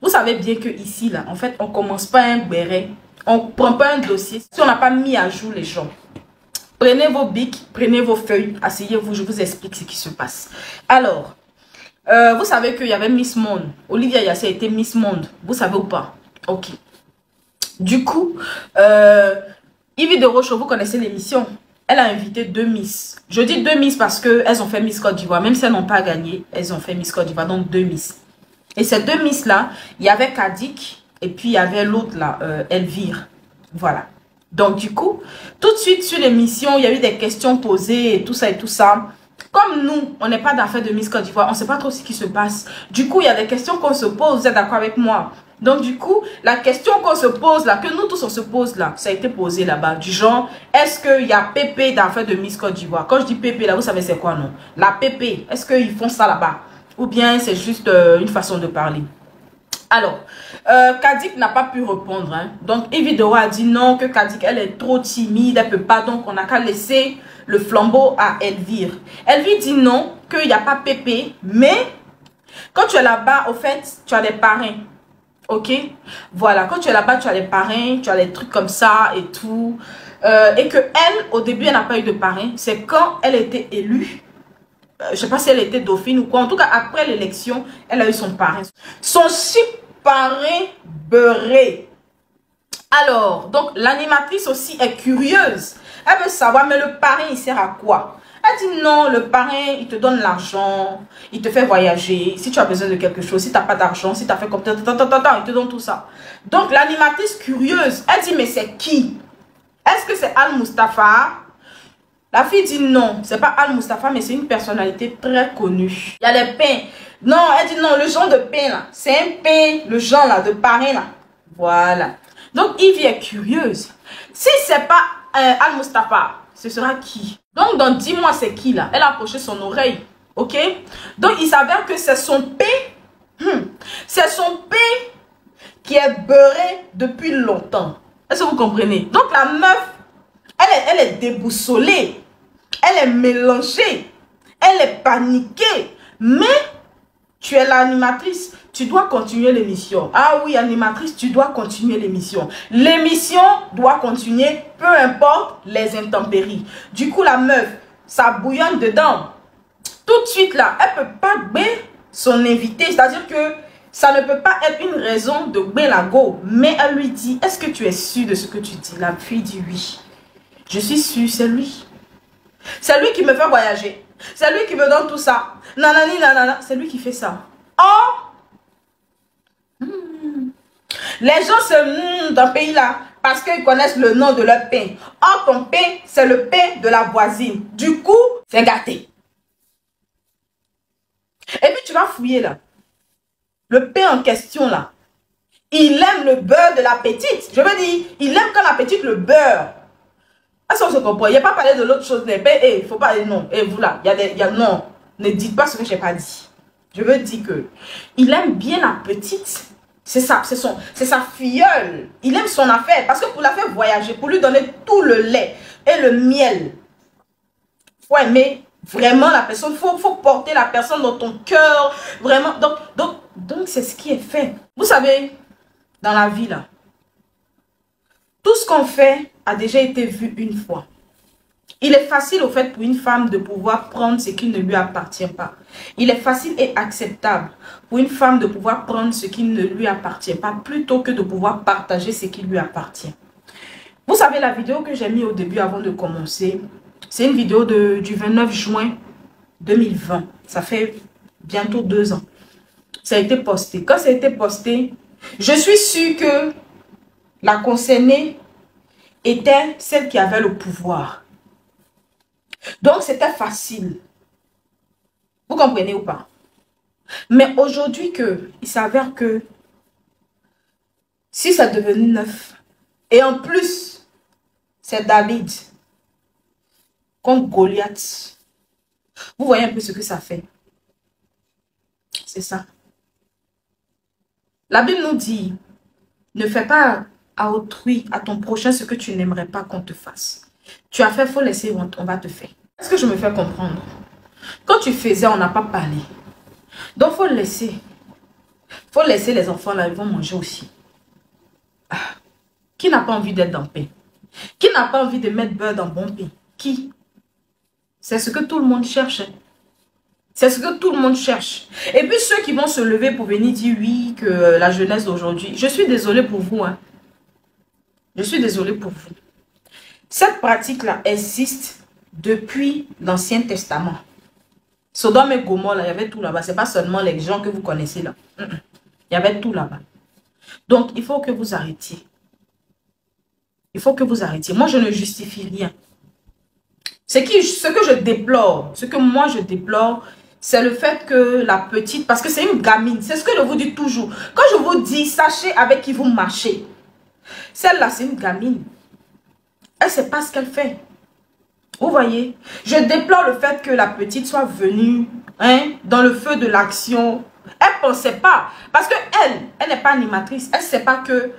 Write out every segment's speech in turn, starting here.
Vous savez bien que ici, là, en fait, on commence pas un béret. On prend pas un dossier si on n'a pas mis à jour les gens. Prenez vos bics, prenez vos feuilles, asseyez-vous, je vous explique ce qui se passe. Alors, vous savez qu'il y avait Miss Monde. Olivia Yassé a été Miss Monde. Vous savez ou pas? Ok. Du coup, Yves de Roche, vous connaissez l'émission. Elle a invité 2 Miss. Je dis 2 Miss parce qu'elles ont fait Miss Côte d'Ivoire. Même si elles n'ont pas gagné, elles ont fait Miss Côte d'Ivoire. Donc 2 Miss. Et ces 2 Miss là, il y avait Kadik et puis il y avait l'autre là, Elvire. Voilà. Donc du coup, tout de suite sur l'émission, il y a eu des questions posées et tout ça et tout ça. Comme nous, on n'est pas d'affaires de Miss Côte d'Ivoire, on ne sait pas trop ce qui se passe. Du coup, il y a des questions qu'on se pose, vous êtes d'accord avec moi? Donc du coup, la question qu'on se pose là, que nous tous on se pose là, ça a été posé là-bas. Du genre, est-ce qu'il y a PP d'affaires de Miss Côte d'Ivoire? Quand je dis PP là, vous savez c'est quoi non? La PP, est-ce qu'ils font ça là-bas? Ou bien c'est juste une façon de parler? Alors, Kadik n'a pas pu répondre. Hein. Donc, Evidoro a dit non, que Kadik, elle est trop timide, elle ne peut pas. Donc, on n'a qu'à laisser le flambeau à Elvire. Elvire dit non, qu'il n'y a pas Pépé. Mais, quand tu es là-bas, au fait, tu as des parrains. Ok? Voilà, quand tu es là-bas, tu as des parrains, tu as des trucs comme ça et tout. Et que elle, au début, elle n'a pas eu de parrain. C'est quand elle était élue. Je ne sais pas si elle était dauphine ou quoi. En tout cas, après l'élection, elle a eu son parrain. Son chip parrain beurré. Alors, donc, l'animatrice aussi est curieuse. Elle veut savoir, mais le parrain, il sert à quoi? Elle dit non, le parrain, il te donne l'argent, il te fait voyager. Si tu as besoin de quelque chose, si tu n'as pas d'argent, si tu as fait comme ça, il te donne tout ça. Donc, l'animatrice curieuse, elle dit, mais c'est qui? Est-ce que c'est Al-Mustafa? La fille dit non, c'est pas Al-Mustafa, mais c'est une personnalité très connue. Il y a les pains. Non, elle dit non, le genre de pain là, c'est un pain, le genre là, de parrain là. Voilà. Donc, Yves est curieuse. Si c'est pas Al-Mustafa, ce sera qui? Donc, dans 10 mois, c'est qui là? Elle a approché son oreille. Ok? Donc, il s'avère que c'est son pain. C'est son pain qui est beurré depuis longtemps. Est-ce que vous comprenez? Donc, la meuf, elle est déboussolée, elle est mélangée, elle est paniquée. Mais tu es l'animatrice, tu dois continuer l'émission. Ah oui, animatrice, tu dois continuer l'émission. L'émission doit continuer, peu importe les intempéries. Du coup, la meuf, ça bouillonne dedans. Tout de suite là, elle ne peut pas gagner son invité. C'est-à-dire que ça ne peut pas être une raison de gagner la go. Mais elle lui dit, est-ce que tu es sûre de ce que tu dis? La fille dit oui. Je suis sûre, c'est lui. C'est lui qui me fait voyager. C'est lui qui me donne tout ça. Nanani, nanana. C'est lui qui fait ça. Oh! Les gens se dans ce pays-là parce qu'ils connaissent le nom de leur pain. Oh, ton pain, c'est le pain de la voisine. Du coup, c'est gâté. Et puis, tu vas fouiller là. Le pain en question là. Il aime le beurre de la petite. Je veux dire, il aime quand la petite le beurre. Est-ce qu'on se comprend? Il n'y a pas parlé de l'autre chose. Il ne faut pas. Non. Et vous là, non. Ne dites pas ce que je n'ai pas dit. Je veux dire que il aime bien la petite. C'est ça. C'est sa filleule. Il aime son affaire. Parce que pour la faire voyager, pour lui donner tout le lait et le miel, il faut aimer vraiment la personne. Il faut porter la personne dans ton cœur. Vraiment. Donc c'est ce qui est fait. Vous savez, dans la vie là, tout ce qu'on fait a déjà été vu une fois. Il est facile au fait pour une femme de pouvoir prendre ce qui ne lui appartient pas. Il est facile et acceptable pour une femme de pouvoir prendre ce qui ne lui appartient pas plutôt que de pouvoir partager ce qui lui appartient. Vous savez, la vidéo que j'ai mise au début avant de commencer, c'est une vidéo du 29 juin 2020. Ça fait bientôt 2 ans. Ça a été posté. Quand ça a été posté, je suis sûre que la concernée était celle qui avait le pouvoir. Donc, c'était facile. Vous comprenez ou pas? Mais aujourd'hui, il s'avère que si c'est devenu neuf, et en plus, c'est David contre Goliath. Vous voyez un peu ce que ça fait. C'est ça. La Bible nous dit, ne fais pas à autrui, à ton prochain, ce que tu n'aimerais pas qu'on te fasse. Tu as fait, il faut laisser, on va te faire. Est-ce que je me fais comprendre? Quand tu faisais, on n'a pas parlé. Donc, il faut laisser. Il Faut laisser les enfants là, ils vont manger aussi. Ah. Qui n'a pas envie d'être dans le pain? Qui n'a pas envie de mettre beurre dans bon pain? Qui? C'est ce que tout le monde cherche. C'est ce que tout le monde cherche. Et puis ceux qui vont se lever pour venir dire oui, que la jeunesse d'aujourd'hui, je suis désolée pour vous. Hein. Je suis désolée pour vous. Cette pratique-là existe depuis l'Ancien Testament. Sodome et Gomorrhe, là, il y avait tout là-bas. Ce n'est pas seulement les gens que vous connaissez là. Il y avait tout là-bas. Donc, il faut que vous arrêtiez. Il faut que vous arrêtiez. Moi, je ne justifie rien. Ce que je déplore, ce que moi je déplore, c'est le fait que la petite, parce que c'est une gamine, c'est ce que je vous dis toujours. Quand je vous dis, sachez avec qui vous marchez. Celle-là, c'est une gamine. Elle ne sait pas ce qu'elle fait. Vous voyez? Je déplore le fait que la petite soit venue dans le feu de l'action. Elle ne pensait pas. Parce qu'elle n'est pas animatrice. Elle ne sait pas que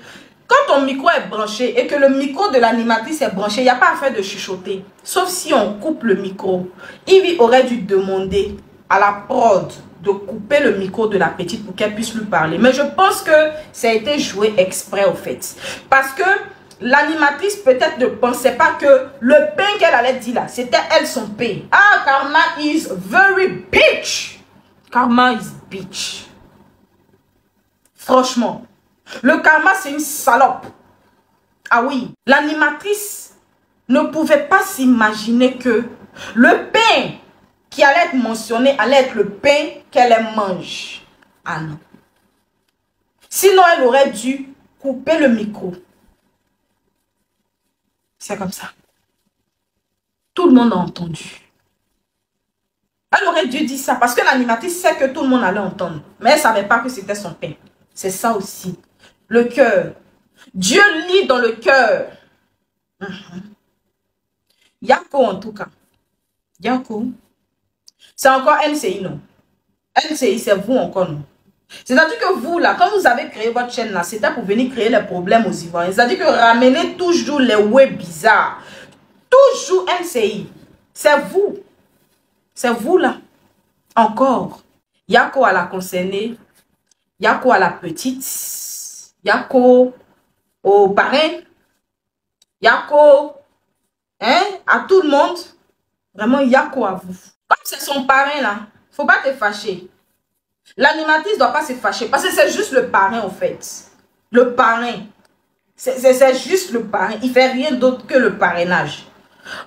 quand ton micro est branché et que le micro de l'animatrice est branché, il n'y a pas à faire de chuchoter. Sauf si on coupe le micro. Ivy aurait dû demander à la prod de couper le micro de la petite pour qu'elle puisse lui parler. Mais je pense que ça a été joué exprès au fait. Parce que l'animatrice peut-être ne pensait pas que le pain qu'elle allait dire là, c'était elle son pain. Ah, Karma is very bitch. Karma is bitch. Franchement. Le karma, c'est une salope. Ah oui. L'animatrice ne pouvait pas s'imaginer que le pain qui allait être mentionné allait être le pain qu'elle mange. Ah non. Sinon, elle aurait dû couper le micro. C'est comme ça. Tout le monde a entendu. Elle aurait dû dire ça parce que l'animatrice sait que tout le monde allait entendre. Mais elle ne savait pas que c'était son pain. C'est ça aussi. Le cœur. Dieu lit dans le cœur. Yako en tout cas. Yako. C'est encore NCI, non? NCI, c'est vous encore, non? C'est-à-dire que vous, là, quand vous avez créé votre chaîne, là, c'était pour venir créer les problèmes aux Ivoiriens. C'est-à-dire que ramener toujours les web bizarres. Toujours NCI. C'est vous. C'est vous, là. Encore. Yako à la concernée. Yako à la petite. Yako au parrain. Yako à tout le monde. Vraiment, Yako à vous. Comme c'est son parrain, là, faut pas te fâcher. L'animatrice ne doit pas se fâcher parce que c'est juste le parrain, en fait. Le parrain. C'est juste le parrain. Il ne fait rien d'autre que le parrainage.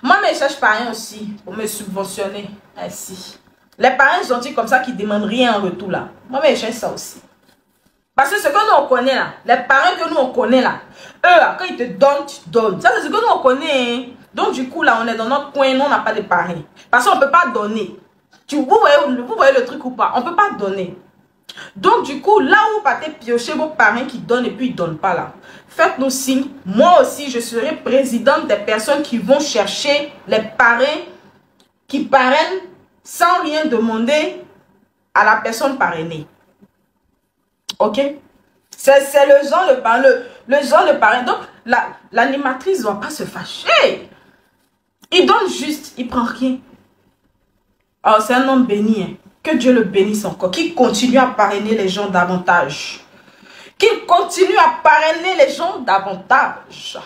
Moi, je cherche parrain aussi pour me subventionner. Ainsi. Les parrains gentils comme ça qui ne demandent rien en retour, là. Moi, je cherche ça aussi. Parce que ce que nous on connaît là, les parents que nous on connaît là, eux, quand ils te donnent, tu donnes. Ça, c'est ce que nous on connaît. Hein. Donc, du coup, là, on est dans notre coin, nous on n'a pas de parrain. Parce qu'on ne peut pas donner. Vous voyez le truc ou pas? On ne peut pas donner. Donc, du coup, là où vous partez piocher vos parrains qui donnent et puis ils ne donnent pas là, faites-nous signe. Moi aussi, je serai présidente des personnes qui vont chercher les parrains qui parrainent sans rien demander à la personne parrainée. Ok? C'est le genre de parrain. Le genre de parrain. Donc, l'animatrice ne doit pas se fâcher. Il donne juste, il prend rien. Oh, c'est un homme béni. Hein. Que Dieu le bénisse encore. Qu'il continue à parrainer les gens davantage. Qu'il continue à parrainer les gens davantage.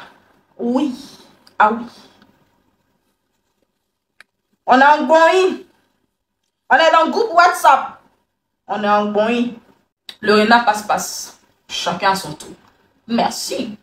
Oui. Ah oui. On est en going. On est dans le groupe WhatsApp. On est en going. Le renard passe-passe. Chacun à son tour. Merci.